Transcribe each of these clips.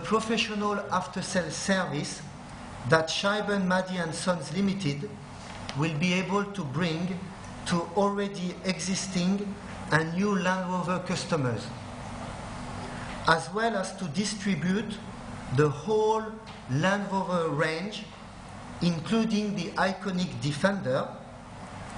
professional after-sales service that Scheiben, Mahdi & Sons Limited will be able to bring to already existing and new Land Rover customers, as well as to distribute the whole Land Rover range, including the iconic Defender,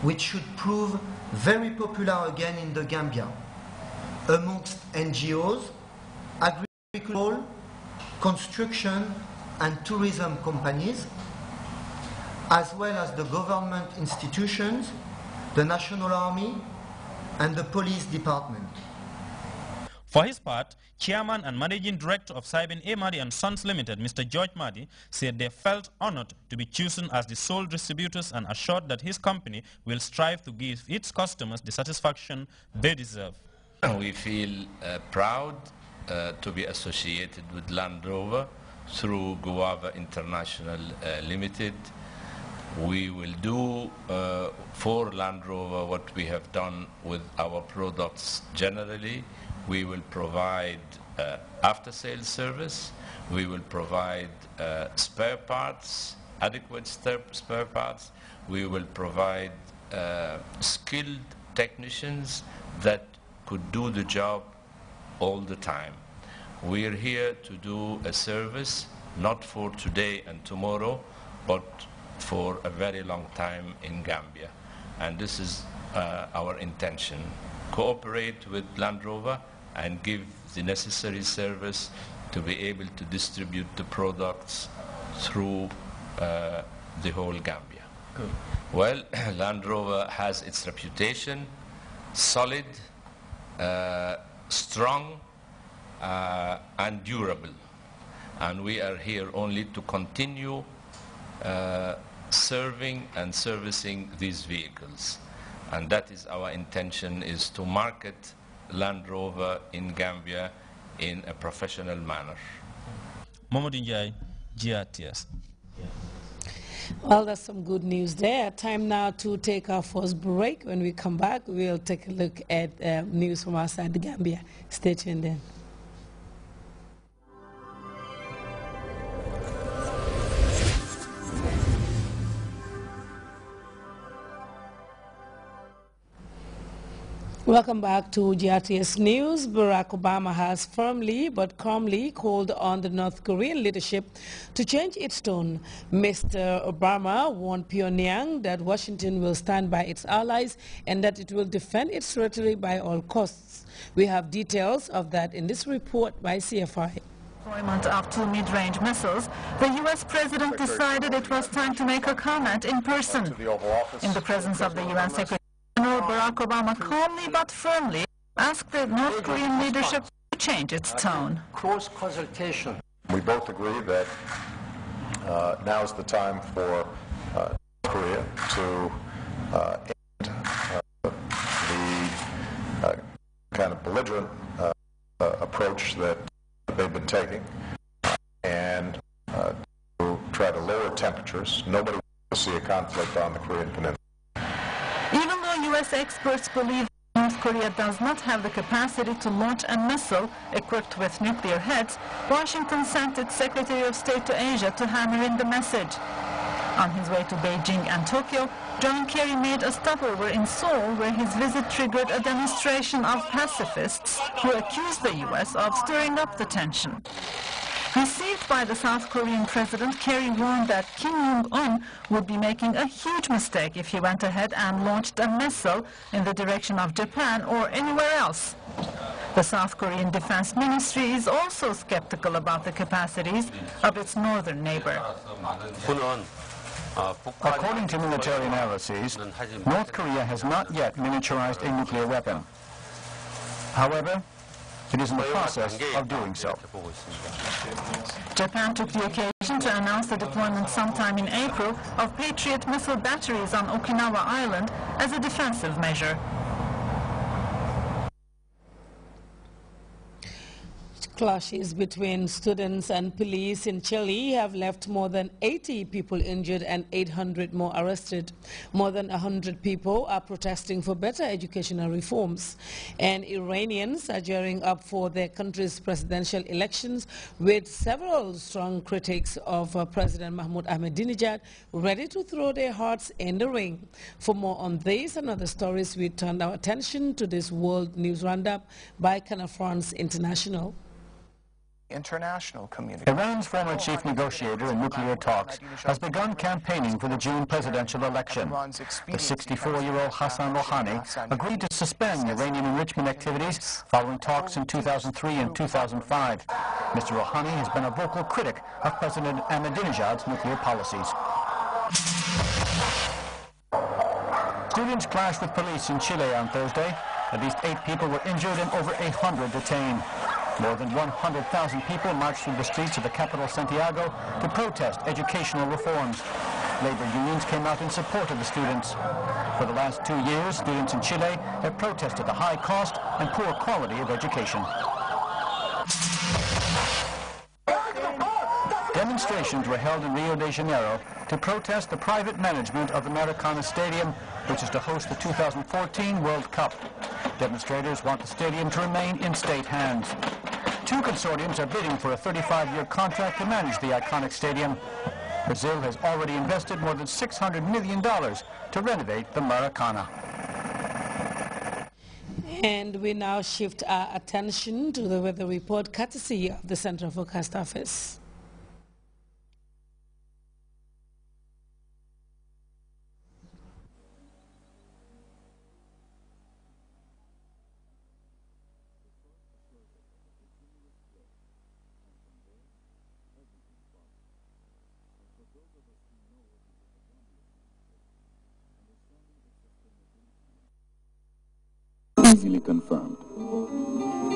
which should prove very popular again in the Gambia, amongst NGOs, agricultural, construction and tourism companies, as well as the government institutions, the National Army, and the police department. For his part, Chairman and Managing Director of Scheiben A. Mahdi & Sons Limited, Mr. George Mahdi, said they felt honored to be chosen as the sole distributors and assured that his company will strive to give its customers the satisfaction they deserve. We feel proud to be associated with Land Rover through Guava International Limited. We will do for Land Rover what we have done with our products generally. We will provide after-sales service. We will provide spare parts, adequate spare parts. We will provide skilled technicians that could do the job all the time. We are here to do a service, not for today and tomorrow, but for a very long time in Gambia. And this is our intention. Cooperate with Land Rover and give the necessary service to be able to distribute the products through the whole Gambia. Good. Well, Land Rover has its reputation, solid, strong, and durable. And we are here only to continue serving and servicing these vehicles. And that is our intention, is to market Land Rover in Gambia in a professional manner. Mamadou Ndiaye, GRTS. Well, that's some good news there. Time now to take our first break. When we come back, we'll take a look at news from outside the Gambia. Stay tuned in. Welcome back to GRTS News. Barack Obama has firmly but calmly called on the North Korean leadership to change its tone. Mr. Obama warned Pyongyang that Washington will stand by its allies and that it will defend its territory by all costs. We have details of that in this report by CFI. Deployment of 2 mid-range missiles, the U.S. president decided it was time to make a comment in person. In the presence of the UN Secretary General, Barack Obama calmly but firmly asked the North Korean leadership to change its tone. Close consultation. We both agree that now is the time for North Korea to end the kind of belligerent approach that they've been taking and to try to lower temperatures. Nobody wants to see a conflict on the Korean Peninsula. Even though U.S. experts believe North Korea does not have the capacity to launch a missile equipped with nuclear heads, Washington sent its Secretary of State to Asia to hammer in the message. On his way to Beijing and Tokyo, John Kerry made a stopover in Seoul, where his visit triggered a demonstration of pacifists who accused the U.S. of stirring up the tension. Received by the South Korean president, Kerry warned that Kim Jong-un would be making a huge mistake if he went ahead and launched a missile in the direction of Japan or anywhere else. The South Korean Defense Ministry is also skeptical about the capacities of its northern neighbor. According to military analyses, North Korea has not yet miniaturized a nuclear weapon. However, it is in the process of doing so. Japan took the occasion to announce the deployment sometime in April of Patriot missile batteries on Okinawa Island as a defensive measure. Clashes between students and police in Chile have left more than 80 people injured and 800 more arrested. More than 100 people are protesting for better educational reforms. And Iranians are gearing up for their country's presidential elections with several strong critics of President Mahmoud Ahmadinejad ready to throw their hearts in the ring. For more on this and other stories, we turned our attention to this World News Roundup by Canal France International. International community. Iran's former chief negotiator in nuclear talks has begun campaigning for the June presidential election. The 64-year-old Hassan Rouhani agreed to suspend Iranian enrichment activities following talks in 2003 and 2005. Mr. Rouhani has been a vocal critic of President Ahmadinejad's nuclear policies. Students clashed with police in Chile on Thursday. At least 8 people were injured and over 100 detained. More than 100,000 people marched through the streets of the capital, Santiago, to protest educational reforms. Labor unions came out in support of the students. For the last 2 years, students in Chile have protested the high cost and poor quality of education. Demonstrations were held in Rio de Janeiro to protest the private management of the Maracana Stadium, which is to host the 2014 World Cup. Demonstrators want the stadium to remain in state hands. 2 consortiums are bidding for a 35-year contract to manage the iconic stadium. Brazil has already invested more than $600 million to renovate the Maracana. And we now shift our attention to the weather report courtesy of the Central Forecast Office. Easily confirmed.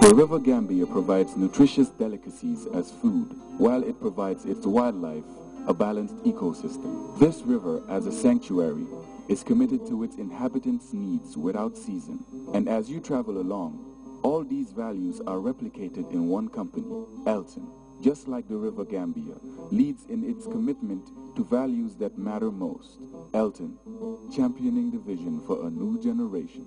The River Gambia provides nutritious delicacies as food, while it provides its wildlife a balanced ecosystem. This river, as a sanctuary, is committed to its inhabitants' needs without season. And as you travel along, all these values are replicated in one company, Elton. Just like the River Gambia, leads in its commitment to values that matter most. Elton, championing the vision for a new generation.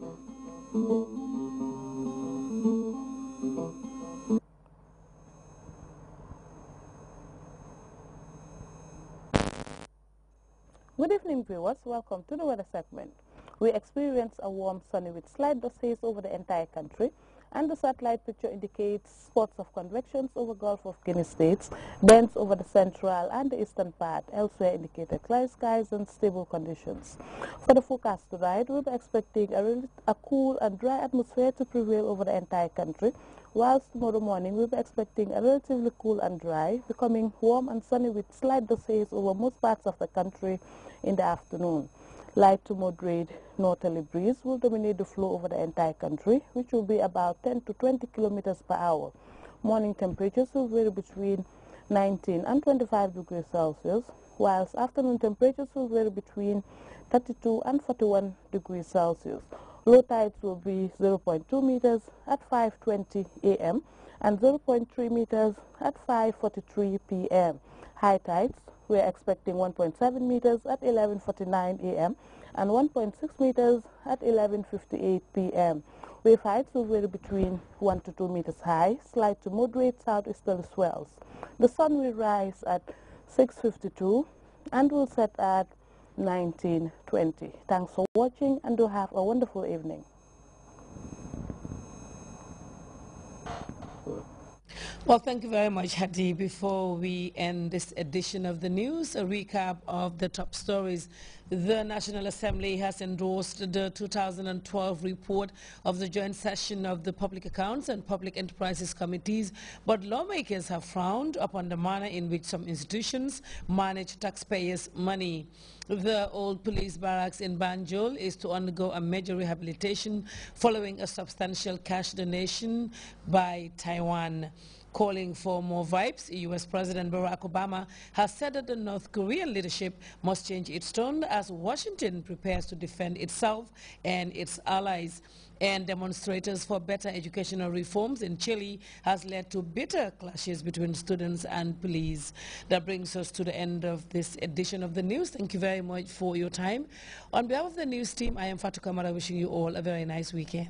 Good evening, viewers. Welcome to the weather segment. We experience a warm, sunny with slight dust haze over the entire country, and the satellite picture indicates spots of convections over Gulf of Guinea states, bands over the central and the eastern part. Elsewhere indicated clear skies and stable conditions. For the forecast tonight, we'll be expecting a cool and dry atmosphere to prevail over the entire country, whilst tomorrow morning we'll be expecting a relatively cool and dry, becoming warm and sunny with slight dust haze over most parts of the country in the afternoon. Light to moderate northerly breeze will dominate the flow over the entire country, which will be about 10 to 20 kilometers per hour. Morning temperatures will vary between 19 and 25 degrees Celsius, whilst afternoon temperatures will vary between 32 and 41 degrees Celsius. Low tides will be 0.2 meters at 5:20 a.m. and 0.3 meters at 5:43 p.m. High tides, we are expecting 1.7 meters at 11:49 a.m. and 1.6 meters at 11:58 p.m. Wave heights will vary between 1 to 2 meters high, slight to moderate southeasterly swells. The sun will rise at 6:52 and will set at 19:20. Thanks for watching and do have a wonderful evening. Well, thank you very much, Hadi. Before we end this edition of the news, a recap of the top stories. The National Assembly has endorsed the 2012 report of the joint session of the Public Accounts and Public Enterprises Committees, but lawmakers have frowned upon the manner in which some institutions manage taxpayers' money. The old police barracks in Banjul is to undergo a major rehabilitation following a substantial cash donation by Taiwan. Calling for more vibes, U.S. President Barack Obama has said that the North Korean leadership must change its tone as Washington prepares to defend itself and its allies. and demonstrators for better educational reforms in Chile has led to bitter clashes between students and police. That brings us to the end of this edition of the news. Thank you very much for your time. On behalf of the news team, I am Fatou Kamara wishing you all a very nice weekend.